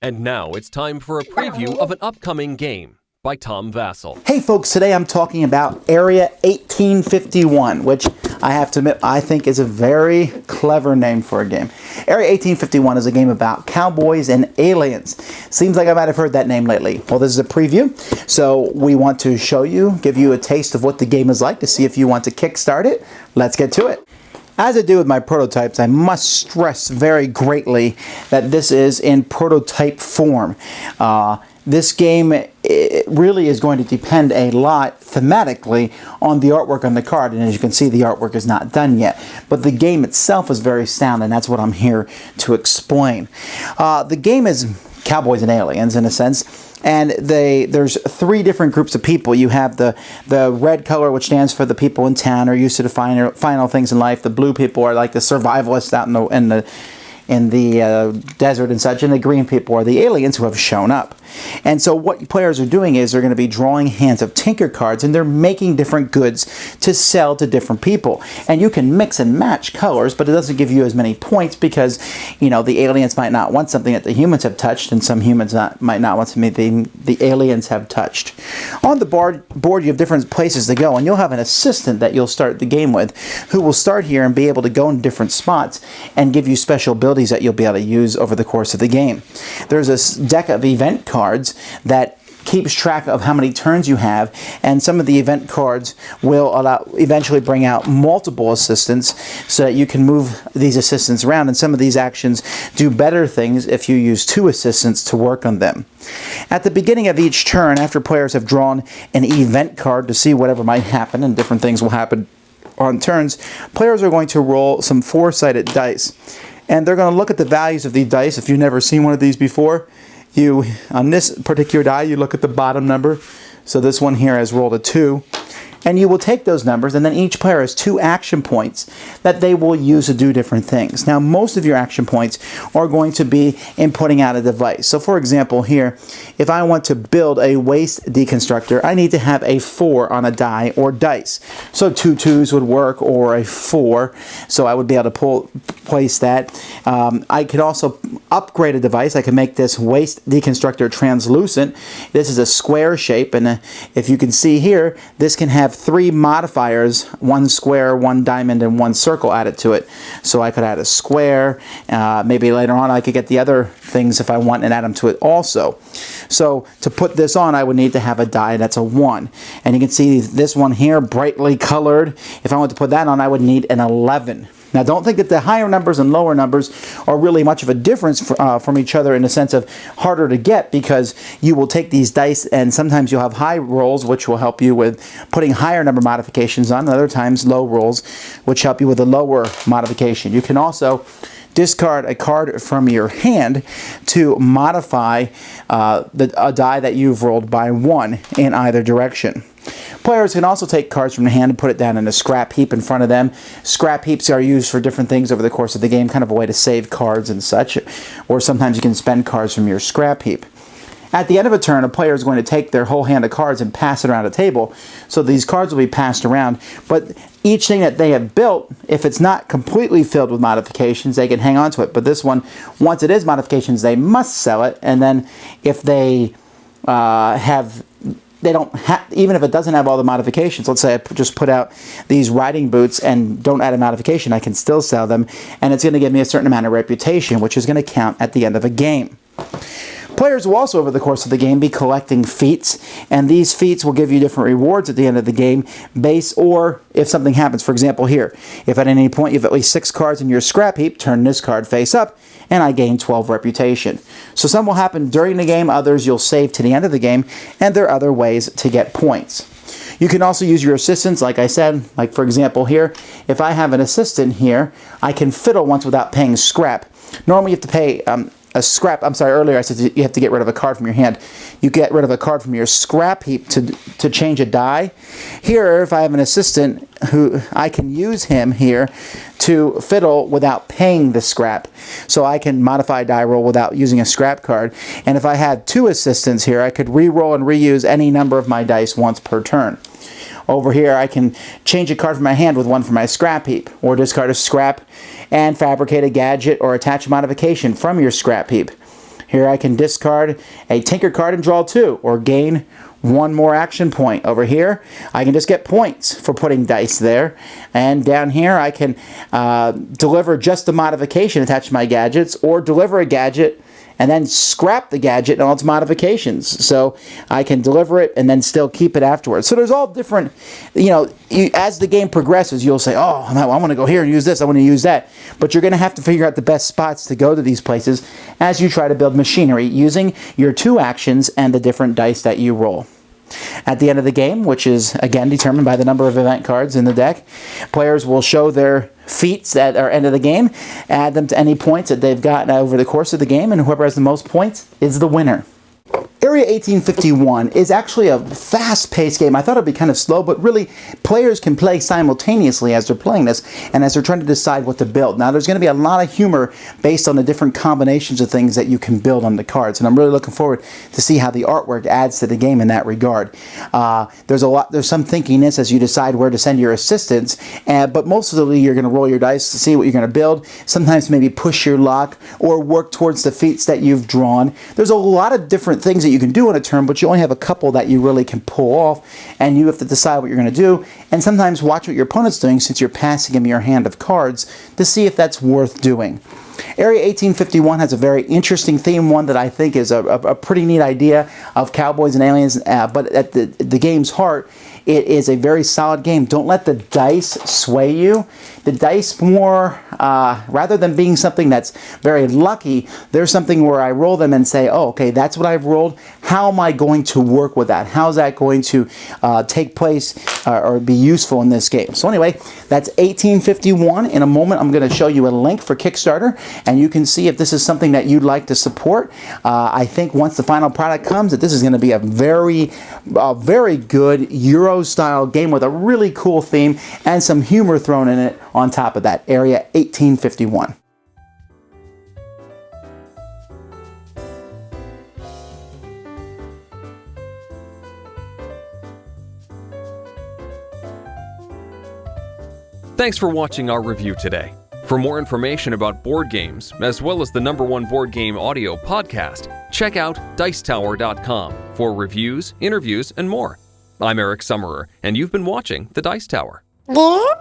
And now it's time for a preview of an upcoming game by Tom Vasel. Hey folks, today I'm talking about Area 1851, which I have to admit I think is a very clever name for a game. Area 1851 is a game about cowboys and aliens. Seems like I might have heard that name lately. Well, this is a preview, so we want to show you, give you a taste of what the game is like to see if you want to kickstart it. Let's get to it. As I do with my prototypes, I must stress very greatly that this is in prototype form. This game really is going to depend a lot thematically on the artwork on the card, and as you can see, the artwork is not done yet. But the game itself is very sound, and that's what I'm here to explain. The game is cowboys and aliens in a sense. And there's three different groups of people. You have the red color, which stands for the people in town or used to the final things in life. The blue people are like the survivalists out in the desert and such, and the green people are the aliens who have shown up. And so what players are doing is they're going to be drawing hands of tinker cards, and they're making different goods to sell to different people. And you can mix and match colors, but it doesn't give you as many points because, you know, the aliens might not want something that the humans have touched, and some humans might not want something the aliens have touched. On the board you have different places to go, and you'll have an assistant that you'll start the game with who will start here and be able to go in different spots and give you special abilities that you'll be able to use over the course of the game. There's a deck of event cards that keeps track of how many turns you have, and some of the event cards will eventually bring out multiple assistants so that you can move these assistants around, and some of these actions do better things if you use two assistants to work on them. At the beginning of each turn, after players have drawn an event card to see whatever might happen, and different things will happen on turns, players are going to roll some four-sided dice, and they're going to look at the values of these dice. If you've never seen one of these before, on this particular die, you look at the bottom number. So this one here has rolled a 2. And you will take those numbers, and then each player has 2 action points that they will use to do different things. Now, most of your action points are going to be in putting out a device. So, for example, here, if I want to build a waste deconstructor, I need to have a 4 on a die or dice. So 2 2s would work, or a 4. So I would be able to place that. I could also upgrade a device. I can make this waste deconstructor translucent. This is a square shape, and if you can see here, this can have 3 modifiers, 1 square, 1 diamond, and 1 circle added to it. So I could add a square. Maybe later on I could get the other things if I want and add them to it also. So to put this on, I would need to have a die that's a 1. And you can see this one here, brightly colored. If I want to put that on, I would need an 11. Now, don't think that the higher numbers and lower numbers are really much of a difference from each other in the sense of harder to get, because you will take these dice and sometimes you'll have high rolls, which will help you with putting higher number modifications on, and other times low rolls, which help you with a lower modification. You can also discard a card from your hand to modify a die that you've rolled by 1 in either direction. Players can also take cards from the hand and put it down in a scrap heap in front of them. Scrap heaps are used for different things over the course of the game, kind of a way to save cards and such, or sometimes you can spend cards from your scrap heap. At the end of a turn, a player is going to take their whole hand of cards and pass it around a table. So these cards will be passed around, but each thing that they have built, if it's not completely filled with modifications, they can hang on to it. But this one, once it is modifications, they must sell it, and then if they even if it doesn't have all the modifications, let's say I just put out these riding boots and don't add a modification, I can still sell them, and it's going to give me a certain amount of reputation, which is going to count at the end of a game. Players will also, over the course of the game, be collecting feats, and these feats will give you different rewards at the end of the game, or if something happens. For example, here, if at any point you have at least 6 cards in your scrap heap, turn this card face up, and I gain 12 reputation. So some will happen during the game, others you'll save to the end of the game, and there are other ways to get points. You can also use your assistants, like I said, like for example here, if I have an assistant here, I can fiddle once without paying scrap. Normally you have to pay a scrap. I'm sorry, earlier I said you have to get rid of a card from your hand. You get rid of a card from your scrap heap to change a die. Here, if I have an assistant who I can use him here to fiddle without paying the scrap. So I can modify die roll without using a scrap card. And if I had two assistants here, I could re-roll and reuse any number of my dice once per turn. Over here, I can change a card from my hand with one from my scrap heap, or discard a scrap and fabricate a gadget or attach a modification from your scrap heap. Here I can discard a tinker card and draw 2, or gain 1 more action point. Over here, I can just get points for putting dice there. And down here, I can deliver just a modification attached to my gadgets, or deliver a gadget and then scrap the gadget and all its modifications. So I can deliver it and then still keep it afterwards. So there's all different, as the game progresses, you'll say, oh, I want to go here and use this, I want to use that. But you're going to have to figure out the best spots to go to these places as you try to build machinery using your 2 actions and the different dice that you roll. At the end of the game, which is again determined by the number of event cards in the deck, players will show their feats at our end of the game, add them to any points that they've gotten over the course of the game, and whoever has the most points is the winner. Area 1851 is actually a fast-paced game. I thought it'd be kind of slow, but really, players can play simultaneously as they're playing this and as they're trying to decide what to build. Now, there's going to be a lot of humor based on the different combinations of things that you can build on the cards, and I'm really looking forward to see how the artwork adds to the game in that regard. There's some thinkiness as you decide where to send your assistants, but mostly you're going to roll your dice to see what you're going to build. Sometimes maybe push your luck or work towards the feats that you've drawn. There's a lot of different things that you can do in a turn, but you only have a couple that you really can pull off, and you have to decide what you're going to do, and sometimes watch what your opponent's doing since you're passing him your hand of cards to see if that's worth doing. Area 1851 has a very interesting theme, one that I think is a pretty neat idea of cowboys and aliens, but at the game's heart, it is a very solid game. Don't let the dice sway you. The dice more, rather than being something that's very lucky, there's something where I roll them and say, oh, okay, that's what I've rolled. How am I going to work with that? How's that going to take place or be useful in this game? So anyway, that's 1851. In a moment, I'm going to show you a link for Kickstarter, and you can see if this is something that you'd like to support. I think once the final product comes, that this is going to be a very good Euro-style game with a really cool theme and some humor thrown in it on top of that. Area 1851. Thanks for watching our review today. For more information about board games, as well as the #1 board game audio podcast, check out Dicetower.com for reviews, interviews, and more. I'm Eric Summerer, and you've been watching The Dice Tower. Yeah.